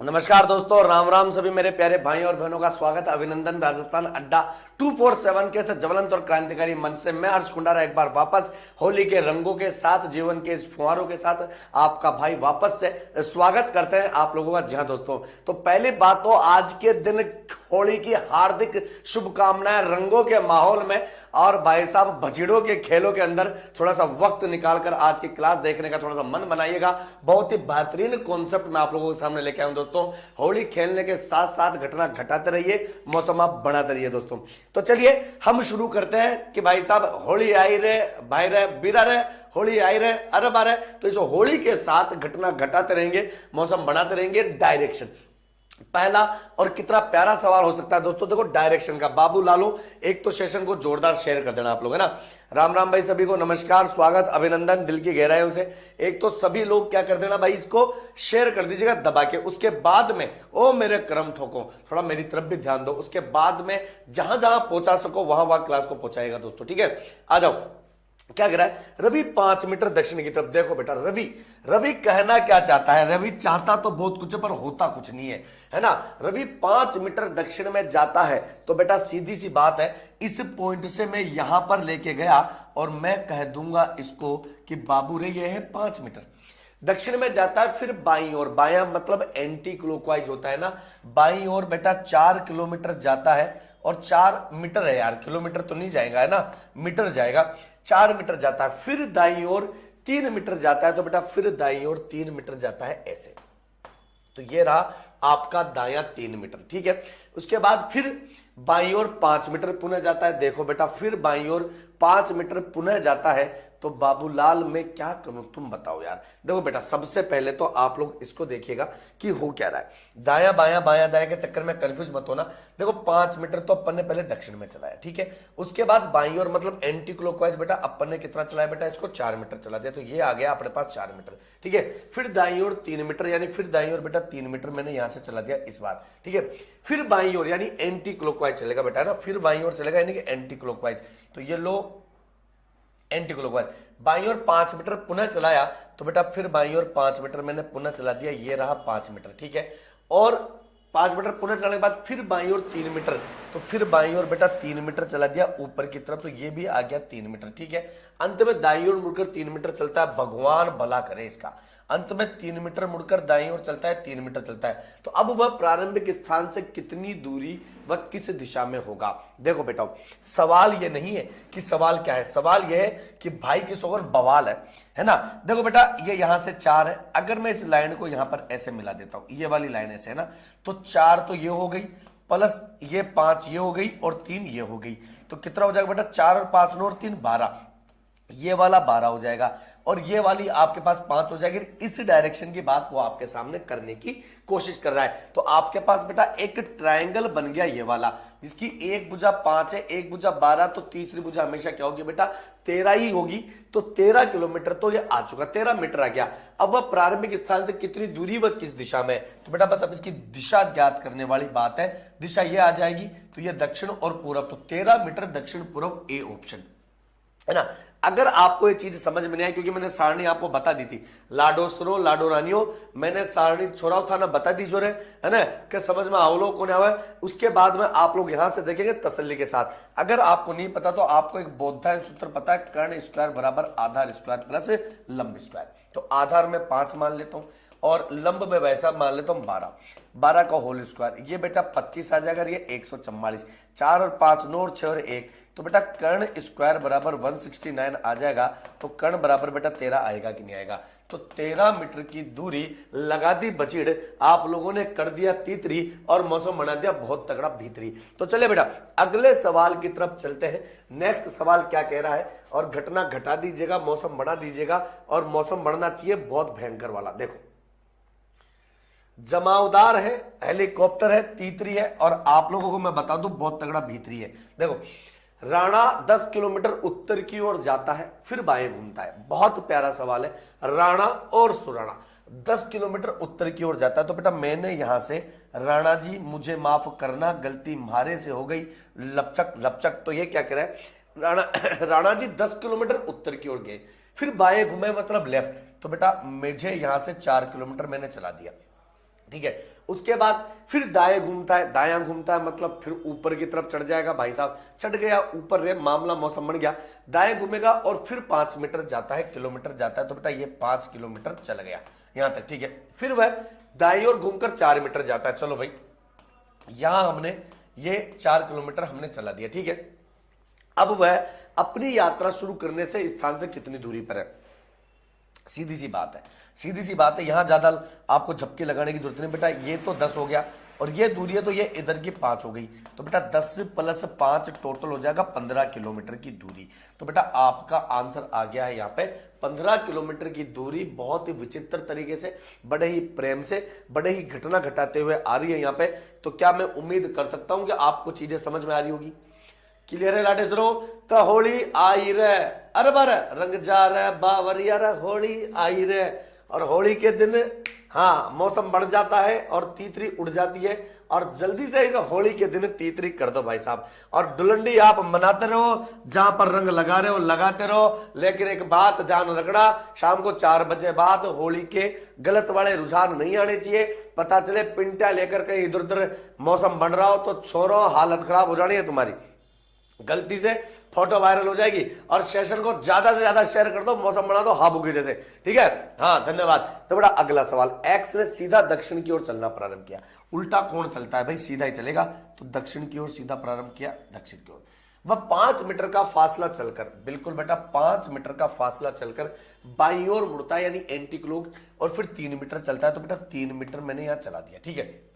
नमस्कार दोस्तों, राम राम सभी मेरे प्यारे भाई और बहनों का स्वागत। अभिनंदन। राजस्थान अड्डा 247 के ज्वलंत और क्रांतिकारी मन से मैं हर्ष कुंडारा एक बार वापस होली के रंगों के साथ, जीवन के इस फुहारों के साथ आपका भाई वापस से स्वागत करते हैं आप लोगों का। जी हाँ दोस्तों, तो पहली बात तो आज के दिन होली की हार्दिक शुभकामनाएं। रंगों के माहौल में और भाई साहब भजीड़ों के खेलों के अंदर थोड़ा सा वक्त निकालकर आज की क्लास देखने का थोड़ा सा मन बनाइएगा। बहुत ही बेहतरीन कॉन्सेप्ट मैं आप लोगों के सामने लेके आया हूं दोस्तों। होली खेलने के साथ साथ घटना घटाते रहिए, मौसम आप बढ़ाते रहिए दोस्तों। तो चलिए हम शुरू करते हैं कि भाई साहब होली आई रे भाई रे बीरा रे, होली आई रे अरब आ रहे। तो इस होली के साथ घटना घटाते रहेंगे, मौसम बढ़ाते रहेंगे। डायरेक्शन पहला और कितना प्यारा सवाल हो सकता है दोस्तों। देखो डायरेक्शन का बाबू लालो, एक तो सेशन को जोरदार शेयर कर देना आप लोग, है ना। राम राम भाई सभी को, नमस्कार, स्वागत, अभिनंदन दिल की गहराइयों से। एक तो सभी लोग क्या कर देना भाई, इसको शेयर कर दीजिएगा दबा के। उसके बाद में ओ मेरे करम ठोको, थोड़ा मेरी तरफ भी ध्यान दो। उसके बाद में जहां जहां पहुंचा सको वहां वहां क्लास को पहुंचाएगा दोस्तों, ठीक है। आ जाओ, क्या कह रहा है रवि 5 मीटर दक्षिण की तरफ। देखो बेटा, रवि कहना क्या चाहता है। रवि चाहता तो बहुत कुछ है पर होता कुछ नहीं है ना। रवि 5 मीटर दक्षिण में जाता है तो बेटा सीधी सी बात है, इस पॉइंट से मैं यहां पर लेके गया और मैं कह दूंगा इसको कि बाबू रे ये है 5 मीटर दक्षिण में जाता है। फिर बाईं ओर, बायां मतलब एंटी क्लॉकवाइज होता है ना। बाईं ओर बेटा 4 किलोमीटर जाता है, और 4 मीटर है यार, किलोमीटर तो नहीं जाएगा है ना, मीटर जाएगा। 4 मीटर जाता है, फिर दाईं ओर 3 मीटर जाता है। तो बेटा फिर दाईं ओर 3 मीटर जाता है ऐसे। तो ये रहा आपका दायां 3 मीटर, ठीक है। उसके बाद फिर बाईं ओर 5 मीटर पुनः जाता है। देखो बेटा फिर बाईं ओर 5 मीटर पुनः जाता है। तो बाबूलाल मैं क्या करूं तुम बताओ यार। देखो बेटा सबसे पहले तो आप लोग इसको देखिएगा कि हो क्या रहा है। दाया बाया बाया दाया के चक्कर में कंफ्यूज मत होना। देखो 5 मीटर तो अपन ने पहले दक्षिण में चलाया, ठीक है। उसके बाद बाईं ओर मतलब एंटी क्लॉकवाइज बेटा अपन ने कितना चलाया बेटा, इसको 4 मीटर चला दिया। तो ये आ गया अपने पास 4 मीटर, ठीक है। फिर दाईं ओर 3 मीटर, यानी फिर दाईं ओर बेटा 3 मीटर मैंने यहां से चला दिया इस बार, ठीक है। फिर बाईं ओर यानी एंटी क्लॉकवाइज चलेगा बेटा, है ना। फिर बाईं ओर चलेगा यानी कि एंटी क्लॉकवाइज। तो ये लो एंटी क्लॉकवाइज। बाईं ओर 5 मीटर पुनः चलाया तो बेटा फिर बाईं ओर 5 मीटर मैंने पुनः चला दिया, ये रहा 5 मीटर, ठीक है। और 5 मीटर पुनः चलाने के बाद फिर बाईं ओर 3 मीटर, तो फिर बाईं ओर बेटा 3 मीटर चला दिया ऊपर की तरफ। तो ये भी आ गया 3 मीटर, ठीक है। अंत में दाईं ओर मुड़कर 3 मीटर चलता है, भगवान भला करे इसका। अंत में 3 मीटर मुड़कर दाईं ओर चलता है, 3 मीटर चलता है। तो अब वह प्रारंभिक स्थान से कितनी दूरी वह किस दिशा में होगा। देखो बेटा सवाल ये नहीं है कि सवाल क्या है, सवाल यह है कि भाई किस ओर बवाल है ना। देखो बेटा ये यहां से 4 है, अगर मैं इस लाइन को यहां पर ऐसे मिला देता हूं, ये वाली लाइन ऐसे है ना, तो 4 तो ये हो गई, प्लस ये 5 ये हो गई, और 3 ये हो गई। तो कितना हो जाएगा बेटा, 4 और 5 9 और 3 12, ये वाला 12 हो जाएगा, और ये वाली आपके पास 5 हो जाएगी। इस डायरेक्शन की बात वो आपके सामने करने की कोशिश कर रहा है। तो आपके पास बेटा एक ट्रायंगल बन गया ये वाला, जिसकी एक भुजा 5 है, एक भुजा 12, तो तीसरी भुजा हमेशा क्या होगी बेटा 13 ही होगी। तो 13 किलोमीटर तो ये आ चुका, 13 मीटर आ गया। अब वह प्रारंभिक स्थान से कितनी दूरी वह किस दिशा में, तो बेटा बस अब इसकी दिशा ज्ञात करने वाली बात है। दिशा ये आ जाएगी, तो ये दक्षिण और पूरब, तो 13 मीटर दक्षिण पूर्व ए ऑप्शन, है ना। अगर आपको ये चीज समझ में नहीं आई, क्योंकि मैंने सारणी आपको बता दी थी, लाडो सुनो लाडो रानियो, मैंने सारणी छोड़ा था ना, बता दी जो है ना, कि समझ में आवलो कौन आया है। उसके बाद में आप लोग यहां से देखेंगे तसल्ली के साथ। अगर आपको नहीं पता तो आपको एक बोधायन सूत्र पता है, कर्ण स्क्वायर बराबर आधार स्क्वायर प्लस लंब स्क्वायर। तो आधार में 5 मान लेता हूं और लंब में वैसा मान लेता हूं 12 का होल स्क्वायर, ये बेटा 25 आ जाएगा, ये 144, 4 और 5 9 और 6 और 1, तो बेटा कर्ण स्क्वायर बराबर 169 आ जाएगा। तो कर्ण बराबर बेटा 13 आएगा कि नहीं आएगा। तो 13 मीटर की दूरी लगा दी बचीड़, आप लोगों ने कर दिया तीतरी, और मौसम बना दिया बहुत तगड़ा भीतरी। तो चले बेटा अगले सवाल की तरफ चलते हैं। नेक्स्ट सवाल क्या कह रहा है, और घटना घटा दीजिएगा, मौसम बढ़ा दीजिएगा, और मौसम बढ़ना चाहिए बहुत भयंकर वाला। देखो जमावदार है, हेलीकॉप्टर है, तीतरी है, और आप लोगों को मैं बता दूं बहुत तगड़ा भीतरी है। देखो राणा 10 किलोमीटर उत्तर की ओर जाता है, फिर बाएं घूमता है। बहुत प्यारा सवाल है। राणा और सुराणा 10 किलोमीटर उत्तर की ओर जाता है। तो बेटा मैंने यहां से, राणा जी मुझे माफ करना, गलती मारे से हो गई, लपचक लपचक। तो ये क्या कह रहा है, राणा जी 10 किलोमीटर उत्तर की ओर गए, फिर बाएं घूमे मतलब लेफ्ट, तो बेटा मुझे यहां से 4 किलोमीटर मैंने चला दिया, ठीक है। उसके बाद फिर दाएं घूमता है, दायां घूमता है मतलब फिर ऊपर की तरफ चढ़ जाएगा, भाई साहब चढ़ गया ऊपर रे, मामला मौसम बन गया। दाएं घूमेगा और फिर 5 मीटर जाता है, किलोमीटर जाता है, तो बेटा ये 5 किलोमीटर चल गया यहां तक, ठीक है। फिर वह दाएं ओर घूमकर 4 मीटर जाता है, चलो भाई यहां हमने ये 4 किलोमीटर हमने चला दिया, ठीक है। अब वह अपनी यात्रा शुरू करने से स्थान से कितनी दूरी पर है, सीधी सी बात है, सीधी सी बात है, यहां ज्यादा आपको झपकी लगाने की जरूरत नहीं बेटा। ये तो 10 हो गया और ये दूरी है तो ये इधर की 5 हो गई, तो बेटा 10 + 5 टोटल हो जाएगा 15 किलोमीटर की दूरी। तो बेटा आपका आंसर आ गया है यहाँ पे 15 किलोमीटर की दूरी। बहुत ही विचित्र तरीके से, बड़े ही प्रेम से, बड़े ही घटना घटाते हुए आ रही है यहाँ पे। तो क्या मैं उम्मीद कर सकता हूं कि आपको चीजें समझ में आ रही होगी? क्लियर है लाडेसरो? तो होली आई रे, अरबर रंग जा रे बावरिया रे, होली आई रे। और होली के दिन हाँ मौसम बढ़ जाता है और तीतरी उड़ जाती है, और जल्दी से इस होली के दिन तीतरी कर दो भाई साहब। और डुलंडी आप मनाते रहो, जहां पर रंग लगा रहे हो लगाते रहो, लेकिन एक बात ध्यान रखना, शाम को 4 बजे बाद होली के गलत वाले रुझान नहीं आने चाहिए। पता चले पिंटा लेकर कहीं इधर उधर मौसम बढ़ रहा हो तो छोरो हालत खराब हो जानी है तुम्हारी, गलती से फोटो वायरल हो जाएगी। और सेशन को ज्यादा से ज्यादा शेयर कर दो, मौसम बना दो हाबू के जैसे, ठीक है। हाँ धन्यवाद। तो बड़ा अगला सवाल, एक्स ने सीधा दक्षिण की ओर चलना प्रारंभ किया, उल्टा कौन चलता है भाई? सीधा ही चलेगा, तो दक्षिण की ओर सीधा प्रारंभ किया, दक्षिण की ओर। वह 5 मीटर का फासला चलकर, बिल्कुल बेटा 5 मीटर का फासला चलकर बाईं ओर मुड़ता है, यानी एंटी क्लॉक, और फिर 3 मीटर चलता है, तो बेटा 3 मीटर मैंने यहां चला दिया, ठीक है।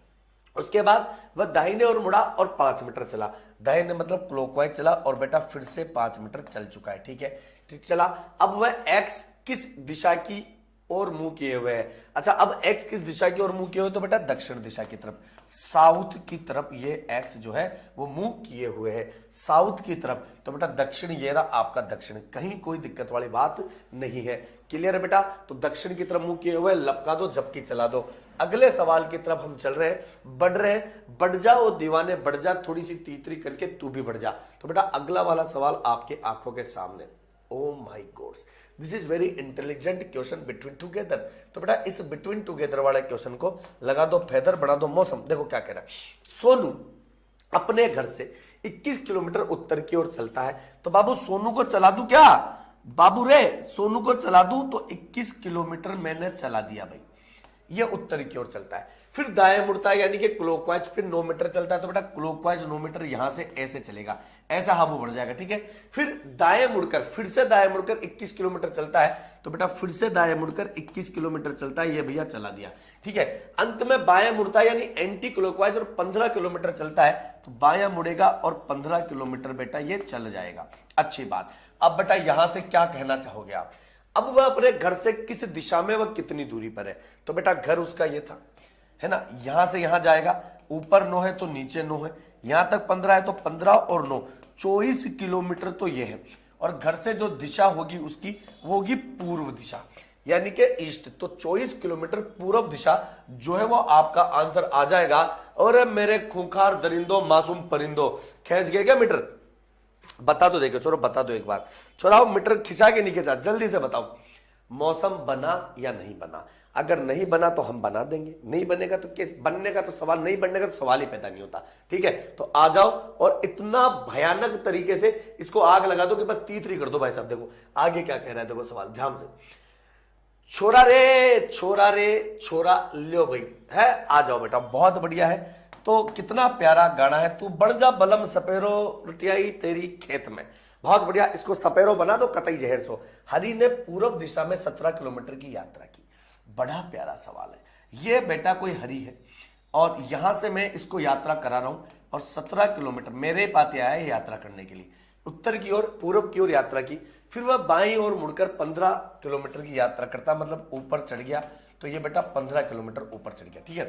उसके बाद वह दाहिने ओर मुड़ा और 5 मीटर चला, दाहिने मतलब क्लॉकवाइज चला, और बेटा फिर से 5 मीटर चल चुका है, ठीक है, ठीक चला। अब वह एक्स किस दिशा की ओर मुंह किए हुए है? अच्छा, अब एक्स किस दिशा की ओर मुंह किए हुए? तो बेटा दक्षिण दिशा की तरफ, साउथ की तरफ ये एक्स जो है वो मुंह किए हुए है, साउथ की तरफ। तो बेटा दक्षिण ये रहा आपका दक्षिण, कहीं कोई दिक्कत वाली बात नहीं है। क्लियर है बेटा? तो दक्षिण की तरफ मुंह किए हुए, लपका दो, झपकी चला दो। अगले सवाल की तरफ हम चल रहे हैं, बढ़ रहे हैं। बढ़ जा ओ दीवाने बढ़ जा, थोड़ी सी तीतरी करके तू भी बढ़ जा। तो बेटा अगला वाला सवाल आपके आंखों के सामने, oh my God's, this is very intelligent question, between together. तो बेटा इस बिटवीन टुगेदर वाले क्वेश्चन को लगा दो फेदर, बढ़ा दो मौसम। देखो क्या कह रहा है, सोनू अपने घर से 21 किलोमीटर उत्तर की ओर चलता है। तो बाबू सोनू को चला दूं क्या? बाबू रे सोनू को चला दूं, तो 21 किलोमीटर मैंने चला दिया भाई, ये उत्तर की ओर चलता है। फिर दाएं मुड़ता है, यानी कि क्लॉकवाइज, फिर 9 मीटर चलता है। तो बेटा क्लॉकवाइज 9 मीटर यहां से ऐसे चलेगा, ऐसा हाबू बढ़ जाएगा, ठीक है। फिर दाएं मुड़कर, फिर से दाएं मुड़कर 21 किलोमीटर चलता है। तो बेटा फिर से दाएं मुड़कर 21 किलोमीटर चलता है, ये भैया चला दिया, ठीक है। अंत में बाएं मुड़ता है, यानी एंटी क्लॉकवाइज, और 15 किलोमीटर चलता है। तो बायां मुड़ेगा और 15 किलोमीटर बेटा ये चल जाएगा। अच्छी बात। अब बेटा यहां से क्या कहना चाहोगे आप? अब वह अपने घर से किस दिशा में, वह कितनी दूरी पर है? तो बेटा घर उसका ये था, है ना, यहां से यहां जाएगा, ऊपर 9 है तो नीचे 9 है, यहां तक 15 है तो 15 और 9 24 किलोमीटर तो ये है। और घर से जो दिशा होगी उसकी, वो होगी पूर्व दिशा, यानी कि ईस्ट। तो 24 किलोमीटर पूर्व दिशा जो है वो आपका आंसर आ जाएगा। और मेरे खूंखार दरिंदो मासूम परिंदो, खींच गए क्या मीटर? बता दो, देखो छोरो बता दो एक बार, छोराओ मीटर खिंचा के नहीं खिंचा, जल्दी से बताओ मौसम बना या नहीं बना? अगर नहीं बना तो हम बना देंगे, नहीं बनेगा तो केस, बनने का तो सवाल, नहीं बनने का तो सवाल ही पैदा नहीं होता, ठीक है। तो आ जाओ और इतना भयानक तरीके से इसको आग लगा दो कि बस तीतरी कर दो भाई साहब। देखो आगे क्या कह रहा है, देखो सवाल ध्यान से, छोरा रे छोरा रे छोरा, लो भाई है, आ जाओ बेटा, बहुत बढ़िया है। तो कितना प्यारा गाना है, तू बढ़ जा बलम सपेरो रुटियाई तेरी खेत में, बहुत बढ़िया। इसको सपेरो बना दो, कतई जहर सो। हरि ने पूर्व दिशा में 17 किलोमीटर की यात्रा की, बड़ा प्यारा सवाल है ये बेटा, कोई हरि है और यहां से मैं इसको यात्रा करा रहा हूं, और 17 किलोमीटर मेरे पाते आया है यात्रा करने के लिए, उत्तर की ओर पूर्व की ओर यात्रा की। फिर वह बाईं ओर मुड़कर 15 किलोमीटर की यात्रा करता, मतलब ऊपर चढ़ गया। तो ये बेटा 15 किलोमीटर ऊपर चढ़ गया, ठीक है।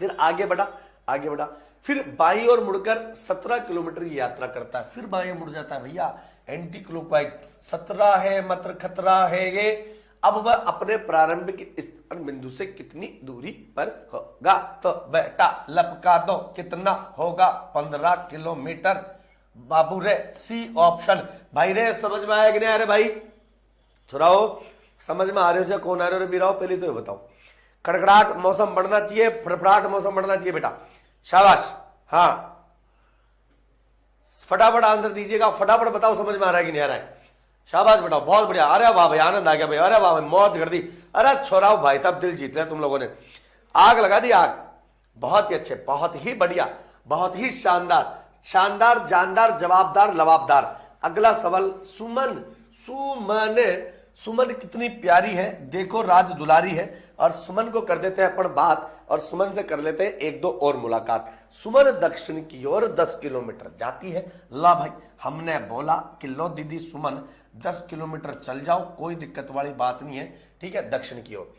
फिर आगे बढ़ा, आगे बढ़ा, फिर बाईं ओर मुड़कर 17 किलोमीटर की यात्रा करता है, फिर बाईं मुड़ जाता है भैया, एंटी क्लॉकवाइज। 17 है मत खतरा है ये। अब वह अपने प्रारंभिक स्थान बिंदु से कितनी दूरी पर होगा? तो बेटा लपका दो, कितना होगा? 15 किलोमीटर। बाबू रे सी ऑप्शन, भाई रे समझ में आया कि नहीं? अरे भाई छुड़ाओ, समझ में आ रहे हो चाहे कौन आ रहे हो भी रहो, पहले तो ये बताओ। कड़कड़ाहट मौसम बढ़ना चाहिए, फड़फड़ाहट मौसम बढ़ना चाहिए बेटा, शाबाश। हाँ फटाफट आंसर दीजिएगा, फटाफट बताओ समझ में आ रहा है कि नहीं आ रहा है। शाबाश बेटा, बहुत बढ़िया। अरे वाह भाई, आनंद आ गया भाई, अरे वाह भाई, मौज कर दी। अरे छोराओ भाई साहब, दिल जीत लिया तुम लोगों ने, आग लगा दी आग। बहुत ही अच्छे, बहुत ही बढ़िया, बहुत ही शानदार, शानदार, जानदार, जवाबदार, लवाबदार। अगला सवाल, सुमन, सुमन, सुमन कितनी प्यारी है, देखो राज दुलारी है। और सुमन को कर देते हैं अपन बात, और सुमन से कर लेते हैं एक दो और मुलाकात। सुमन दक्षिण की ओर 10 किलोमीटर जाती है। ला भाई, हमने बोला कि लो दीदी सुमन 10 किलोमीटर चल जाओ, कोई दिक्कत वाली बात नहीं है, ठीक है, दक्षिण की ओर।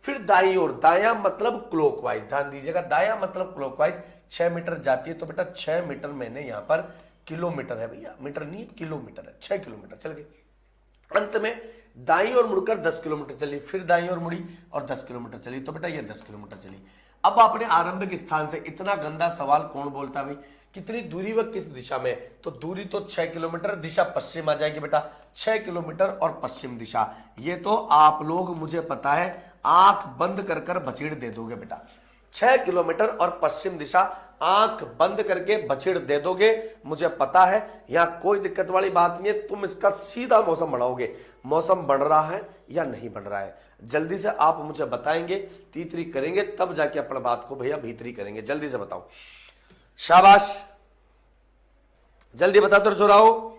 फिर दाई ओर, दाया मतलब क्लॉकवाइज, ध्यान दीजिएगा, दाया मतलब क्लॉकवाइज 6 मीटर जाती है। तो बेटा 6 मीटर मैंने यहां पर, किलोमीटर है भैया, मीटर नहीं है, किलोमीटर है, 6 किलोमीटर चल गई। अंत में दाई ओर मुड़कर 10 किलोमीटर चली, फिर दाई ओर मुड़ी और 10 किलोमीटर चली। तो बेटा ये 10 किलोमीटर चली। अब अपने आरंभिक स्थान से, इतना गंदा सवाल कौन बोलता है भाई, कितनी दूरी व किस दिशा में, तो दूरी तो 6 किलोमीटर, दिशा पश्चिम आ जाएगी बेटा, 6 किलोमीटर और पश्चिम दिशा। ये तो आप लोग मुझे पता है आंख बंद कर कर बछीड़ दे दोगे बेटा, 6 किलोमीटर और पश्चिम दिशा, आंख बंद करके बछीड़ दे दोगे, मुझे पता है, यहां कोई दिक्कत वाली बात नहीं है। तुम इसका सीधा मौसम बढ़ाओगे, मौसम बढ़ रहा है या नहीं बढ़ रहा है, जल्दी से आप मुझे बताएंगे, तीतरी करेंगे, तब जाके अपने बात को भैया भीतरी करेंगे। जल्दी से बताओ, शाबाश, जल्दी बता दो छोराओ,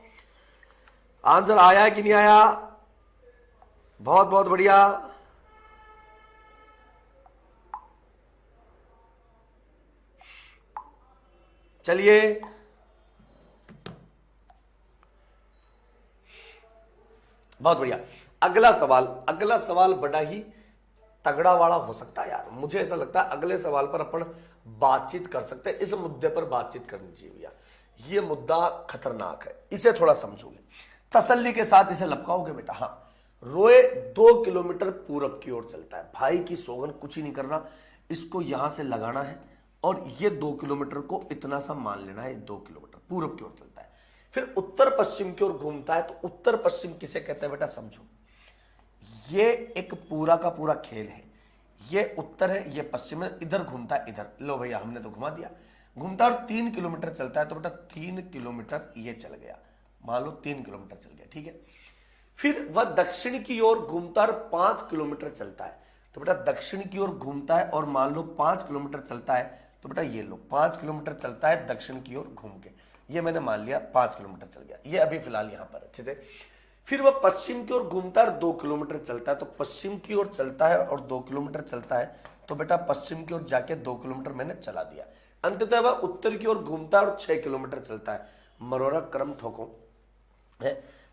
आंसर आया है कि नहीं आया। बहुत बहुत बढ़िया, चलिए बहुत बढ़िया। अगला सवाल, अगला सवाल बड़ा ही तगड़ा वाला हो सकता है यार, मुझे ऐसा लगता है अगले सवाल पर अपन बातचीत कर सकते हैं, इस मुद्दे पर बातचीत करनी चाहिए भैया। ये मुद्दा खतरनाक है, इसे थोड़ा समझोगे, तसल्ली के साथ इसे लपकाओगे बेटा। हाँ, रोए 2 किलोमीटर पूरब की ओर चलता है, भाई की सोगन, कुछ ही नहीं करना, इसको यहां से लगाना है और ये 2 किलोमीटर को इतना सा मान लेना है, 2 किलोमीटर पूरब की ओर चलता है। फिर उत्तर पश्चिम की ओर घूमता है, तो उत्तर पश्चिम किसे कहते हैं बेटा, समझो, ये एक पूरा का पूरा खेल है, ये उत्तर है, ये पश्चिम है, इधर घूमता है, इधर, लो भैया हमने तो घुमा दिया, घूमता है और 3 किलोमीटर चलता है। तो बेटा 3 किलोमीटर ये चल गया, मान लो 3 किलोमीटर चल गया, ठीक है। फिर वह दक्षिण की ओर घूमता है और 5 किलोमीटर चलता है। तो बेटा दक्षिण की ओर घूमता है और मान लो 5 किलोमीटर चलता है, तो बेटा ये लो 5 किलोमीटर चलता है दक्षिण की ओर घूम के, ये मैंने मान लिया 5 किलोमीटर चल गया, ये अभी फिलहाल यहां पर अच्छे थे। फिर वह पश्चिम की ओर घूमता है और 2 किलोमीटर चलता है, तो पश्चिम की ओर चलता है और 2 किलोमीटर चलता है, तो बेटा पश्चिम की ओर जाके 2 किलोमीटर मैंने चला दिया। अंततः वह उत्तर की ओर घूमता है और 6 किलोमीटर चलता है, मरोरा क्रम ठोको है।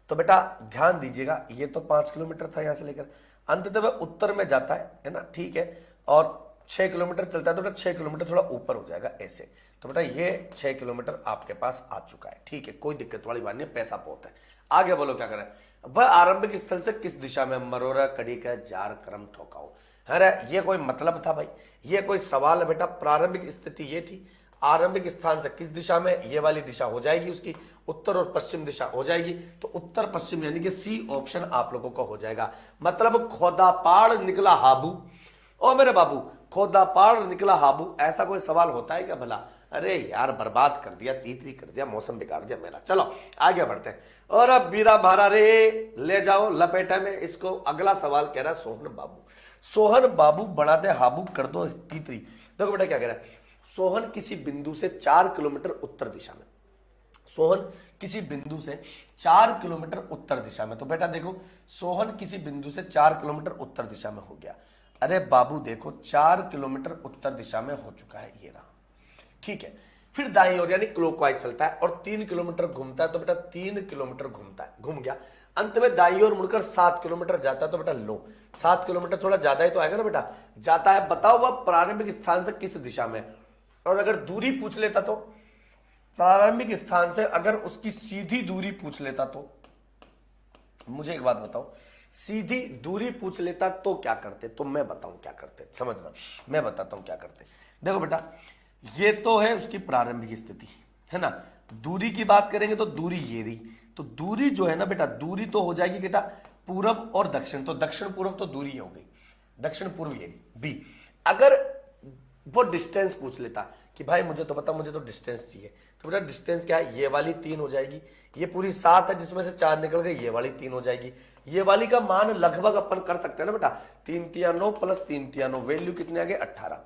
तो बेटा ध्यान दीजिएगा, ये तो 5 किलोमीटर था यहां से लेकर, अंततः वह उत्तर में जाता है ना, ठीक है, और 6 किलोमीटर चलता है, तो बेटा 6 किलोमीटर थोड़ा ऊपर हो जाएगा ऐसे। तो बेटा ये 6 किलोमीटर आपके पास आ चुका है, ठीक है, कोई दिक्कत वाली बात नहीं, पैसा बहुत है। आगे बोलो क्या करें, वह आरंभिक स्थल से किस दिशा में, मरोरा कड़ी का जार क्रम ठोकाओ। अरे ये कोई मतलब था भाई, ये कोई सवाल है बेटा। प्रारंभिक स्थिति ये थी, आरंभिक स्थान से किस दिशा में, ये वाली दिशा हो जाएगी उसकी, उत्तर और पश्चिम दिशा हो जाएगी, तो उत्तर पश्चिम यानी कि सी ऑप्शन आप लोगों को हो जाएगा। मतलब खोदा पाड़ निकला हाबू, ओ मेरे बाबू, खोदा पाड़ निकला हाबू, ऐसा कोई सवाल होता है क्या भला। अरे यार बर्बाद कर दिया, तीतरी कर दिया, मौसम बिगाड़ दिया मेरा। चलो आगे बढ़ते हैं, और अब बीरा भारा रे, ले जाओ लपेटे में इसको। अगला सवाल कह रहा है सोहन बाबू, सोहन बाबू बना दे हाबू कर दो तीतरी। देखो बेटा क्या कह रहा है, सोहन किसी बिंदु से 4 किलोमीटर उत्तर दिशा में, सोहन किसी बिंदु से 4 किलोमीटर उत्तर दिशा में। तो बेटा देखो, सोहन किसी बिंदु से 4 किलोमीटर उत्तर दिशा में हो गया। अरे बाबू देखो 4 किलोमीटर उत्तर दिशा में हो चुका है, ये रहा, ठीक है। फिर दाईं ओर यानी क्लॉकवाइज चलता है और 3 किलोमीटर घूमता है, तो बेटा 3 किलोमीटर घूमता है, घूम गया। अंत में दाईं ओर मुड़कर 7 किलोमीटर जाता है, तो बेटा लो 7 किलोमीटर थोड़ा ज्यादा ही तो आएगा ना बेटा, जाता है। बताओ वह प्रारंभिक स्थान से किस दिशा में, और अगर दूरी पूछ लेता तो, प्रारंभिक स्थान से अगर उसकी सीधी दूरी पूछ लेता तो, मुझे एक बात बताओ, सीधी दूरी पूछ लेता तो क्या करते, तो मैं बताऊं क्या करते, समझना, मैं बताता हूं क्या करते। देखो बेटा ये तो है उसकी प्रारंभिक स्थिति है ना, दूरी की बात करेंगे तो दूरी ये रही, तो दूरी जो है ना बेटा, दूरी तो हो जाएगी बेटा पूरब और दक्षिण, तो दक्षिण पूर्व तो दूरी हो गई, दक्षिण पूर्व ये बी। अगर वो डिस्टेंस पूछ लेता कि भाई मुझे तो पता, मुझे तो डिस्टेंस चाहिए, तो बेटा डिस्टेंस क्या है, ये वाली 3 हो जाएगी, ये पूरी 7 है जिसमें से 4 निकल गए, ये वाली 3 हो जाएगी। ये वाली का मान लगभग अपन कर सकते हैं ना बेटा, 3 तिया 9 प्लस 3 तिया 9, वैल्यू कितने आ गए 18।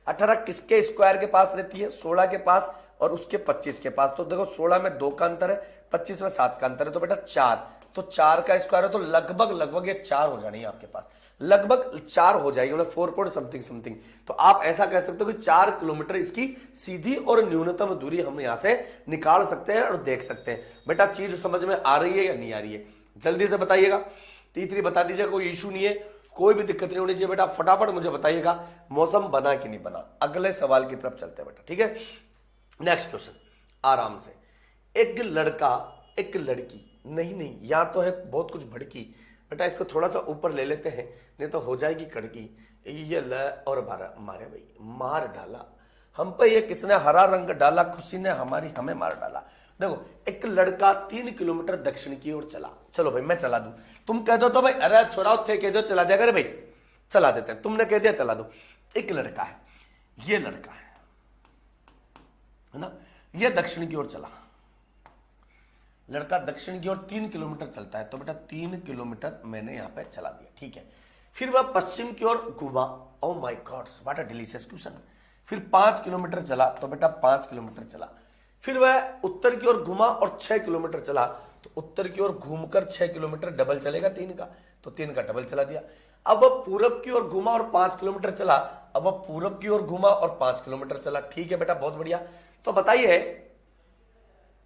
18 किसके स्क्वायर के पास रहती है, 16 के पास और उसके 25 के पास। तो देखो 16 में 2 का अंतर है, 25 में 7 का अंतर है, तो बेटा 4, तो 4 का स्क्वायर है, तो लगभग ये 4 हो जानी है आपके पास, लगभग 4 हो जाएगी, मतलब 4 पॉइंट समथिंग समथिंग। तो आप ऐसा कह सकते हो कि 4 किलोमीटर इसकी सीधी और न्यूनतम दूरी हम यहां से निकाल सकते हैं और देख सकते हैं। बेटा चीज समझ में आ रही है या नहीं आ रही है, जल्दी से बताइएगा, तीसरी बता दीजिए, कोई इशू नहीं है, कोई भी दिक्कत नहीं होनी चाहिए बेटा, फटाफट मुझे बताइएगा मौसम बना कि नहीं बना। अगले सवाल की तरफ चलते हैं बेटा, ठीक है। नेक्स्ट क्वेश्चन आराम से, एक लड़का एक लड़की, नहीं यहां तो है बहुत कुछ भड़की, बेटा इसको थोड़ा सा ऊपर ले लेते हैं नहीं तो हो जाएगी कड़की। ये ल और बारह मारे भाई, मार डाला हम पे ये किसने, हरा रंग डाला खुशी ने हमारी, हमें मार डाला। देखो एक लड़का 3 किलोमीटर दक्षिण की ओर चला, चलो भाई मैं चला दूं, तुम कह दो तो भाई अरे छोराओ थे कह दो चला दिया करे भाई, चला देते हैं, तुमने कह दिया चला दो। एक लड़का है, ये लड़का है ना, ये दक्षिण की ओर चला, लड़का दक्षिण की ओर 3 किलोमीटर चलता है, तो बेटा 3 किलोमीटर मैंने यहां पे चला दिया, ठीक है। फिर वह पश्चिम की ओर घूमा, oh my God what a delicious question. फिर 5 किलोमीटर चला, तो बेटा 5 किलोमीटर चला। फिर वह उत्तर की ओर घुमा और 6 किलोमीटर चला, तो उत्तर की ओर घूमकर 6 किलोमीटर डबल चलेगा 3 का, तो 3 का डबल चला दिया। अब वह पूरब की ओर घुमा और 5 किलोमीटर चला, अब वह पूरब की ओर घुमा और 5 किलोमीटर चला, ठीक है बेटा बहुत बढ़िया। तो बताइए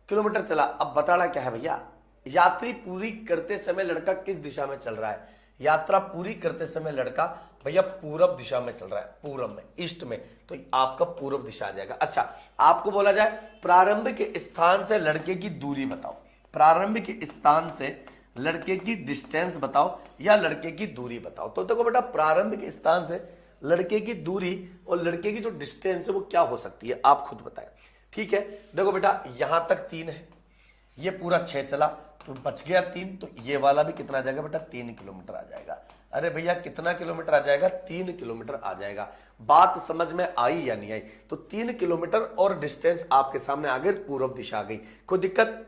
किलोमीटर चला, अब बताना क्या है भैया, यात्री पूरी करते समय लड़का किस दिशा में चल रहा है, यात्रा पूरी करते समय लड़का भैया पूरब दिशा में चल रहा है, पूरब में, ईस्ट में, तो आपका पूरब दिशा आ जाएगा। अच्छा आपको बोला जाए प्रारंभिक स्थान से लड़के की दूरी बताओ, प्रारंभिक स्थान से लड़के की डिस्टेंस बताओ या लड़के की दूरी बताओ, तो देखो बेटा प्रारंभिक स्थान से लड़के की दूरी और लड़के की जो डिस्टेंस है वो क्या हो सकती है, आप खुद बताएं, ठीक है। देखो बेटा यहां तक 3 है, ये पूरा 6 चला तो बच गया 3, तो ये वाला भी कितना आ जाएगा बेटा 3 किलोमीटर आ जाएगा। अरे भैया कितना किलोमीटर आ जाएगा, 3 किलोमीटर आ जाएगा। बात समझ में आई या नहीं आई, तो 3 किलोमीटर और डिस्टेंस आपके सामने आ गई, पूर्व दिशा आ गई। कोई दिक्कत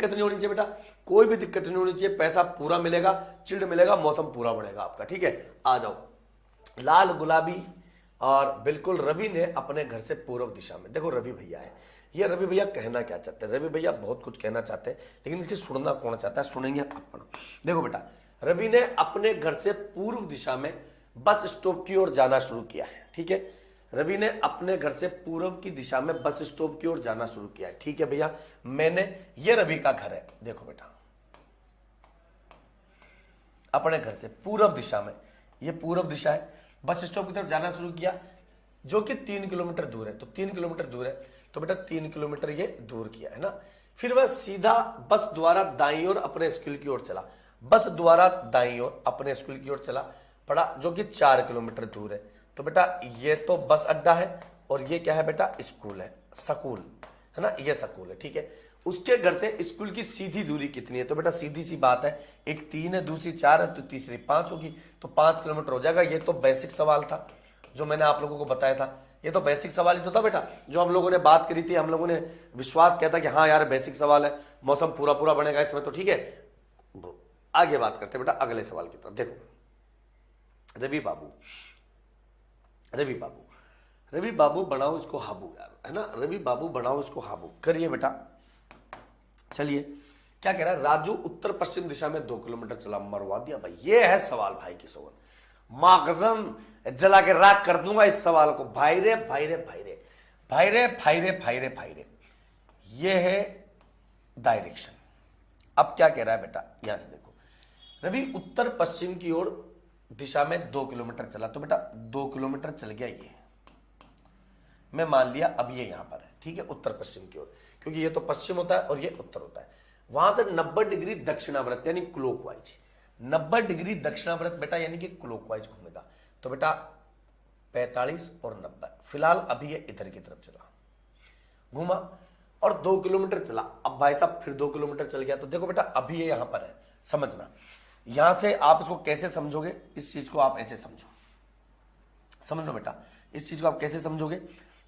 नहीं होनी चाहिए बेटा, कोई भी दिक्कत नहीं होनी चाहिए, पैसा पूरा मिलेगा, चिल्ड मिलेगा, मौसम पूरा बढ़ेगा आपका, ठीक है। आ जाओ, लाल गुलाबी और बिल्कुल रवि ने अपने घर से पूर्व दिशा में, देखो रवि भैया है, ये रवि भैया कहना क्या चाहते हैं, रवि भैया बहुत कुछ कहना चाहते हैं लेकिन इसकी सुनना कौन चाहता है, सुनेंगे अपन। देखो बेटा रवि ने अपने घर से पूर्व दिशा में बस स्टॉप की ओर जाना शुरू किया है, ठीक है। रवि ने अपने घर से पूर्व की दिशा में बस स्टॉप की ओर जाना शुरू किया है, ठीक है भैया। मैंने, ये रवि का घर है, देखो बेटा अपने घर से पूर्व दिशा में, ये पूर्व दिशा है, बस स्टॉप की तरफ जाना शुरू किया जो कि 3 किलोमीटर दूर है, तो 3 किलोमीटर दूर है, तो बेटा 3 किलोमीटर ये दूर किया है ना। फिर वह सीधा बस द्वारा दाईं ओर अपने स्कूल की ओर चला, बस द्वारा दाईं ओर अपने स्कूल की ओर चला पड़ा, जो कि 4 किलोमीटर दूर है। तो बेटा ये तो बस अड्डा है और ये क्या है बेटा स्कूल है, स्कूल है ना, ये स्कूल है, ठीक है। उसके घर से स्कूल की सीधी दूरी कितनी है, तो बेटा सीधी सी बात है, एक 3 है, दूसरी 4 है, तो तीसरी 5 होगी, तो 5 किलोमीटर हो जाएगा। ये तो बेसिक सवाल था जो मैंने आप लोगों को बताया था, ये तो बेसिक सवाल ही तो था बेटा, जो हम लोगों ने बात करी थी, हम लोगों ने विश्वास किया था कि हाँ यार बेसिक सवाल है, मौसम पूरा पूरा बनेगा इसमें, तो ठीक है। आगे बात करते हैं बेटा अगले सवाल की तरफ। देखो रवि बाबू बनाओ इसको हाबू यार, है ना, रवि बाबू बनाओ इसको हाबू करिए बेटा। चलिए क्या कह रहा है, राजू उत्तर पश्चिम दिशा में 2 किलोमीटर चला, मरवा दिया भाई, ये है सवाल भाई की सोन, मां कसम जला के राख कर दूंगा इस सवाल को, भाई रे भाई रे भाई रे भाई रे भाई रे भाई रे भाई रे। ये है डायरेक्शन। अब क्या कह रहा है बेटा, यहां से देखो, रवि उत्तर पश्चिम की ओर दिशा में 2 किलोमीटर चला, तो बेटा 2 किलोमीटर चल गया, ये मैं मान लिया अब ये यहां पर है, ठीक है, उत्तर पश्चिम की ओर, क्योंकि ये तो पश्चिम होता है और ये उत्तर होता है। वहां से 90 डिग्री दक्षिणावर्त यानी क्लॉकवाइज, 90 डिग्री दक्षिणावर्त बेटा यानी कि क्लॉकवाइज घूमेगा, तो बेटा 45 और 90, फिलहाल अभी ये इधर की तरफ चला, घूमा और 2 किलोमीटर चला। अब भाई साहब फिर 2 किलोमीटर चल गया, तो देखो बेटा अभी ये यहां पर है, समझना यहां से आप इसको कैसे समझोगे, इस चीज को आप ऐसे समझो, समझ लो बेटा, इस चीज को आप कैसे समझोगे।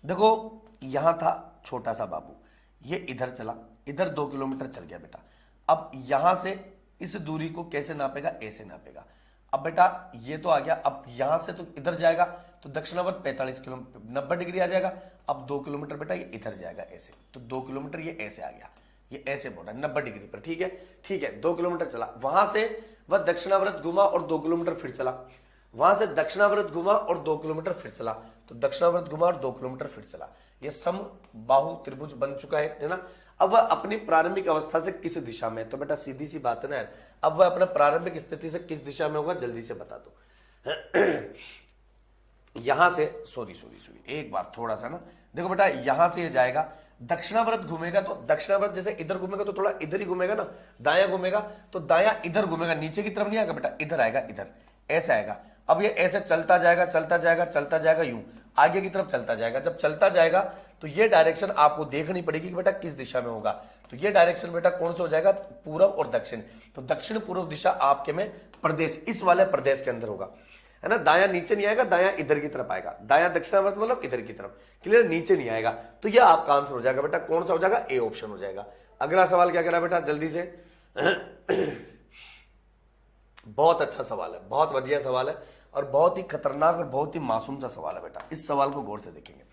देखो यहां था छोटा सा बाबू, ये इधर चला, इधर 2 किलोमीटर चल गया बेटा। अब यहां से इस दूरी को कैसे नापेगा, ऐसे नापेगा। अब बेटा ये तो आ गया, अब यहां से तो इधर जाएगा तो दक्षिणावर्त 45 किलोमीटर 90 डिग्री आ जाएगा। अब 2 किलोमीटर बेटा ये इधर जाएगा ऐसे, तो 2 किलोमीटर ये ऐसे आ गया, ये ऐसे बोल रहा है 90 डिग्री पर। ठीक है, ठीक है, 2 किलोमीटर चला, वहां से वह दक्षिणावर्त घुमा और 2 किलोमीटर फिर चला, वहां से दक्षिणावर्त घुमा और 2 किलोमीटर फिर चला, तो दक्षिणावर्त घुमा और 2 किलोमीटर फिर चला। ये सम बाहु त्रिभुज बन चुका है ना। अब वह अपनी प्रारंभिक अवस्था से किस दिशा में, तो बेटा सीधी सी बात है ना यार, अब वह अपने प्रारंभिक स्थिति से किस दिशा में होगा, जल्दी से बता दो। यहां से सॉरी एक बार थोड़ा सा ना, देखो बेटा यहां से ये जाएगा, दक्षिणावर्त घूमेगा, तो दक्षिणावर्त जैसे इधर घूमेगा तो थोड़ा इधर ही घूमेगा ना, दायां घूमेगा तो दायां इधर घूमेगा, नीचे की तरफ नहीं आएगा बेटा, इधर आएगा, इधर ऐसे आएगा। अब ये ऐसे चलता जाएगा चलता जाएगा चलता जाएगा, यूं आगे की तरफ चलता जाएगा। जब चलता जाएगा तो ये डायरेक्शन आपको देखनी पड़ेगी कि बेटा किस दिशा में होगा। तो ये डायरेक्शन बेटा कौन सा हो जाएगा, पूर्व और दक्षिण। तो दक्षिण पूर्व दिशा आपके में प्रदेश, इस वाले प्रदेश के अंदर होगा, है ना। दायां नीचे नहीं आएगा, दायां इधर की तरफ आएगा, दायां दक्षिणावर्त मतलब इधर की तरफ, क्लियर, नीचे नहीं आएगा। तो यह आपका आंसर हो जाएगा बेटा, कौन सा हो जाएगा, ए ऑप्शन हो जाएगा। अगला सवाल क्या कह रहा है बेटा, जल्दी से। बहुत अच्छा सवाल है, बहुत बढ़िया सवाल है और बहुत ही खतरनाक और बहुत ही मासूम सा सवाल है बेटा। इस सवाल को गौर से देखेंगे।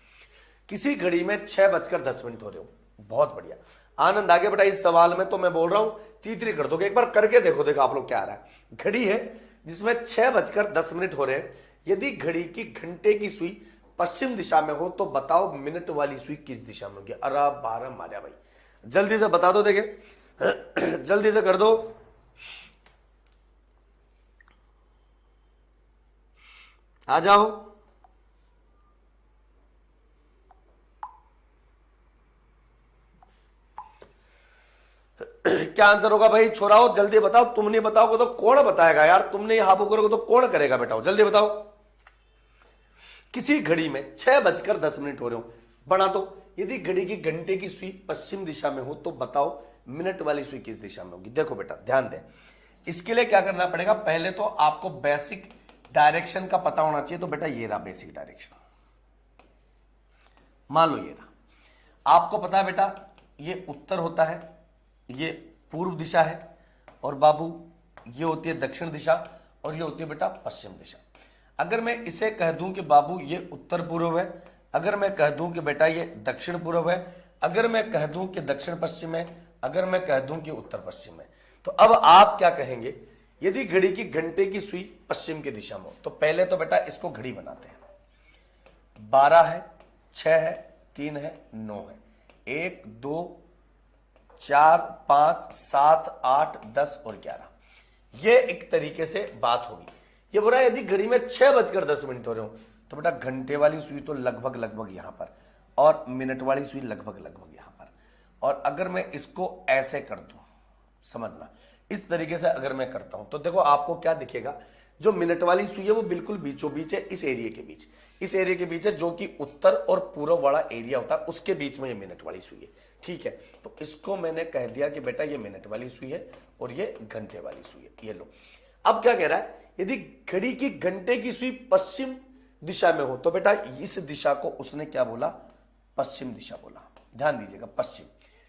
किसी घड़ी में 6:10 हो रहे हो, बहुत बढ़िया, आनंद आ गया बेटा इस सवाल में। तो मैं बोल रहा हूं तीतरी कर दोगे, एक बार करके देखो आप लोग क्या आ रहा है। घड़ी है जिसमें 6:10 हो रहे हैं, यदि घड़ी की घंटे की सुई पश्चिम दिशा में हो तो बताओ मिनट वाली सुई किस दिशा में होगी। अरे 12 मारा भाई, जल्दी से बता दो, देखे जल्दी से कर दो। आ जाओ, क्या आंसर होगा भाई, छोराओ जल्दी बताओ। तुम नहीं बताओगे तो कौन बताएगा यार, तुमने हाबू करोगे तो कौन करेगा बेटा, जल्दी बताओ। किसी घड़ी में 6:10 हो रहे हो, बना दो। यदि घड़ी की घंटे की सुई पश्चिम दिशा में हो तो बताओ मिनट वाली सुई किस दिशा में होगी। देखो बेटा ध्यान दें, इसके लिए क्या करना पड़ेगा, पहले तो आपको बेसिक डायरेक्शन का पता होना चाहिए। तो बेटा ये रहा बेसिक डायरेक्शन, मान लो ये रहा, आपको पता है बेटा ये उत्तर होता है, ये पूर्व दिशा है, और बाबू ये होती है दक्षिण दिशा, और ये होती है बेटा पश्चिम दिशा। अगर मैं इसे कह दूं कि बाबू ये उत्तर पूर्व है, अगर मैं कह दूं कि बेटा ये दक्षिण पूर्व है, अगर मैं कह दूं कि दक्षिण पश्चिम है, अगर मैं कह दूं कि उत्तर पश्चिम है, तो अब आप क्या कहेंगे। यदि घड़ी की घंटे की सुई पश्चिम की दिशा में हो तो पहले तो बेटा इसको घड़ी बनाते हैं। 12 है, 6 है, 3 है, 9 है, 1 2 4 5 7 8 10 और 11, ये एक तरीके से बात होगी। ये बोल रहा है यदि घड़ी में 6:10 हो रहे हो तो बेटा घंटे वाली सुई तो लगभग यहां पर, और मिनट वाली सुई लगभग यहां पर। और अगर मैं इसको ऐसे कर दूं, समझना, इस तरीके से अगर मैं करता हूं तो देखो आपको क्या दिखेगा, जो मिनट वाली सुई है वो बिल्कुल बीचों बीच है, इस एरिया के बीच, इस एरिया के बीच है, जो कि उत्तर और पूर्व वाला एरिया होता है, उसके बीच में ये मिनट वाली सुई है। ठीक है, तो इसको मैंने कह दिया कि बेटा ये मिनट वाली सुई है और ये घंटे वाली सुई है। ये लो, अब क्या कह रहा है, यदि घड़ी की घंटे की सुई पश्चिम दिशा में हो तो बेटा इस दिशा को उसने क्या बोला, पश्चिम दिशा बोला। ध्यान दीजिएगा, पश्चिम।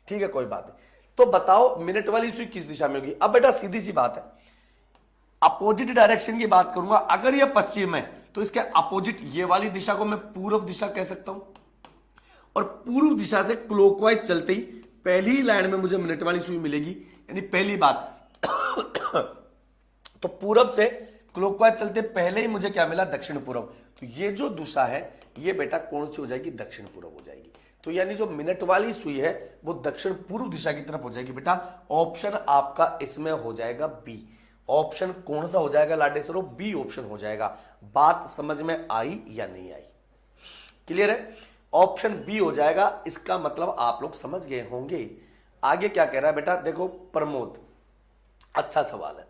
ठीक है, कोई बात नहीं। तो बताओ मिनट वाली सुई किस दिशा में होगी। अब बेटा सीधी सी बात है, अपोजिट डायरेक्शन की बात करूंगा। अगर ये पश्चिम है तो इसके अपोजिट ये वाली दिशा को मैं पूर्व दिशा कह सकता हूं, और पूर्व दिशा से क्लॉकवाइज चलते ही पहली लाइन में मुझे मिनट वाली सुई मिलेगी। यानी पहली बात तो पूरब से क्लॉकवाइज चलते पहले ही मुझे क्या मिला, दक्षिण पूर्व। तो ये जो दिशा है ये बेटा कौन सी हो जाएगी, दक्षिण पूर्व हो जाएगी। तो यानी जो मिनट वाली सुई है वो दक्षिण पूर्व दिशा की तरफ हो जाएगी। बेटा ऑप्शन आपका इसमें हो जाएगा बी। ऑप्शन कौन सा हो जाएगा लाडेसरो, बी ऑप्शन हो जाएगा। बात समझ में आई या नहीं आई, क्लियर है, ऑप्शन बी हो जाएगा। इसका मतलब आप लोग समझ गए होंगे। आगे क्या कह रहा है बेटा, देखो प्रमोद, अच्छा सवाल है,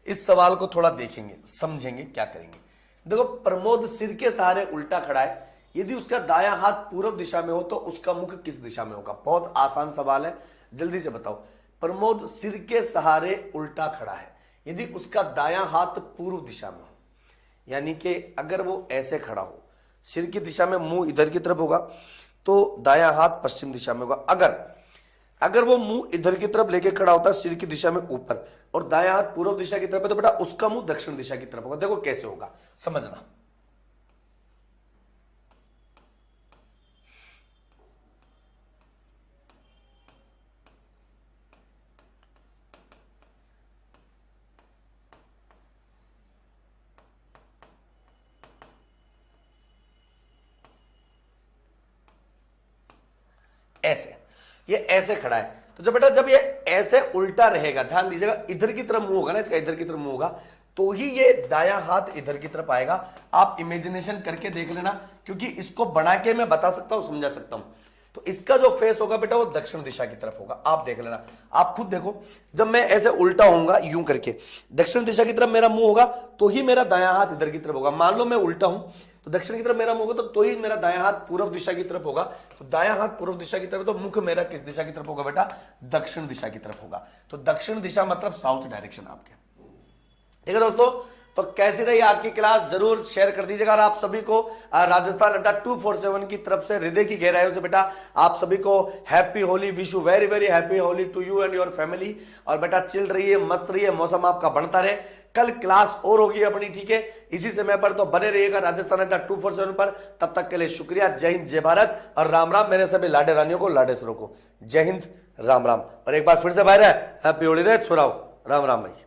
इस सवाल को थोड़ा देखेंगे समझेंगे क्या करेंगे। देखो प्रमोद सिर के सहारे उल्टा खड़ा है, यदि उसका दायां हाथ पूर्व दिशा में हो तो उसका मुख किस दिशा में होगा। बहुत आसान सवाल है, जल्दी से बताओ। प्रमोद सिर के सहारे उल्टा खड़ा है, यदि उसका दायां हाथ पूर्व दिशा में हो, यानी कि अगर वो ऐसे खड़ा हो, सिर की दिशा में मुंह इधर की तरफ होगा, तो दायां हाथ पश्चिम दिशा में होगा। अगर वो मुंह इधर की तरफ लेके खड़ा होता है, सिर की दिशा में ऊपर, और दायां हाथ पूर्व दिशा की तरफ है, तो बेटा उसका मुंह दक्षिण दिशा की तरफ होगा। देखो कैसे होगा, समझना। ऐसे, ये ऐसे खड़ा है, तो जब बेटा जब ये ऐसे उल्टा रहेगा, ध्यान दीजिएगा, इधर की तरफ मुंह होगा ना इसका, इधर की तरफ मुंह होगा, तो ही ये दायां हाथ इधर की तरफ आएगा। आप इमेजिनेशन करके देख लेना, क्योंकि इसको बना के मैं बता सकता हूं, समझा सकता हूं। तो इसका जो फेस होगा बेटा वो दक्षिण दिशा की तरफ होगा। आप देख लेना, आप खुद देखो, जब मैं ऐसे उल्टा होऊंगा यूं करके, दक्षिण दिशा की तरफ मेरा मुंह होगा, तो ही मेरा दायां हाथ इधर की तरफ होगा। मान लो मैं उल्टा हूं, तो दक्षिण की तरफ मेरा मुंह होगा, तो ही मेरा दायां हाथ पूर्व दिशा की तरफ होगा। तो दायां हाथ पूर्व दिशा की तरफ, तो मुख मेरा किस दिशा की तरफ होगा बेटा? दक्षिण दिशा की तरफ होगा। तो दक्षिण दिशा मतलब साउथ डायरेक्शन आपके। ठीक है दोस्तों, तो कैसी रही आज की क्लास जरूर शेयर कर दीजिएगा। और आप सभी को राजस्थान अड्डा 247 की तरफ से हृदय की गहराइयों से बेटा आप सभी को happy Holi, wish you very very happy Holi to you and your family. और बेटा चिल रहिए, मस्त रहिए, मौसम आपका बनता रहे। कल क्लास और होगी अपनी, ठीक है, इसी समय पर, तो बने रहिएगा राजस्थान अड्डा 247 पर। तब तक के लिए शुक्रिया। जय हिंद, जय भारत और राम राम। मेरे सभी लाडे रानियों को, लाडेसरों को जय हिंद, राम राम। और एक बार फिर से बाहर है, हैप्पी होली रे छोराओ, राम राम भाई।